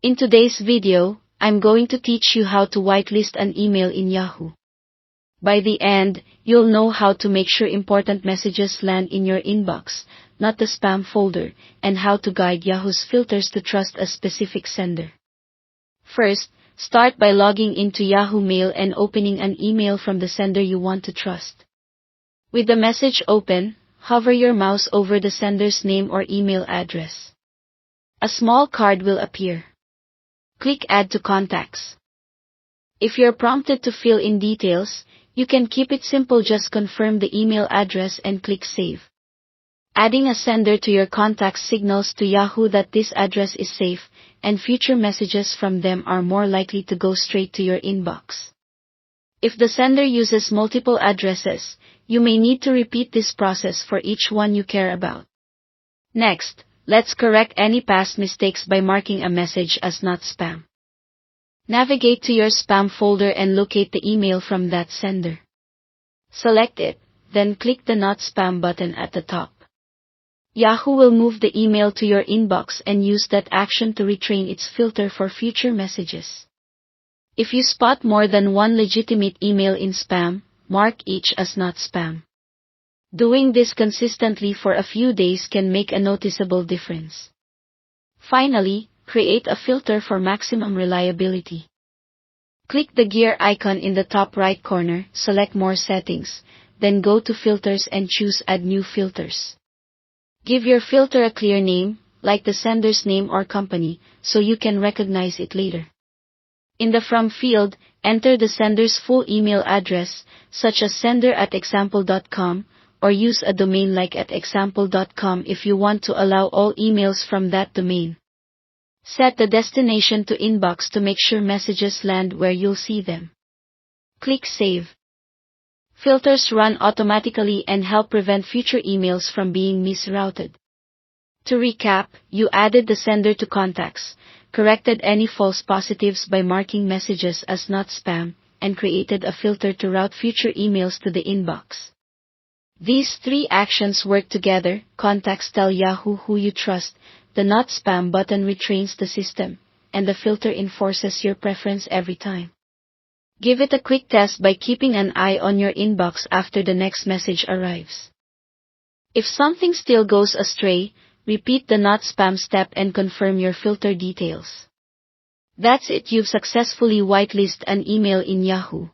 In today's video, I'm going to teach you how to whitelist an email in Yahoo. By the end, you'll know how to make sure important messages land in your inbox, not the spam folder, and how to guide Yahoo's filters to trust a specific sender. First, start by logging into Yahoo Mail and opening an email from the sender you want to trust. With the message open, hover your mouse over the sender's name or email address. A small card will appear. Click Add to Contacts. If you're prompted to fill in details, you can keep it simple, just confirm the email address and click Save. Adding a sender to your contacts signals to Yahoo that this address is safe, and future messages from them are more likely to go straight to your inbox. If the sender uses multiple addresses, you may need to repeat this process for each one you care about. Next, let's correct any past mistakes by marking a message as not spam. Navigate to your spam folder and locate the email from that sender. Select it, then click the Not Spam button at the top. Yahoo will move the email to your inbox and use that action to retrain its filter for future messages. If you spot more than one legitimate email in spam, mark each as not spam. Doing this consistently for a few days can make a noticeable difference. Finally, create a filter for maximum reliability. Click the gear icon in the top right corner, select More Settings, then go to Filters and choose Add New Filters. Give your filter a clear name, like the sender's name or company, so you can recognize it later. In the From field, enter the sender's full email address, such as sender@example.com, or use a domain like @example.com if you want to allow all emails from that domain. Set the destination to inbox to make sure messages land where you'll see them. Click Save. Filters run automatically and help prevent future emails from being misrouted. To recap, you added the sender to contacts, corrected any false positives by marking messages as not spam, and created a filter to route future emails to the inbox. These three actions work together. Contacts tell Yahoo who you trust, the Not Spam button retrains the system, and the filter enforces your preference every time. Give it a quick test by keeping an eye on your inbox after the next message arrives. If something still goes astray, repeat the Not Spam step and confirm your filter details. That's it, you've successfully whitelisted an email in Yahoo.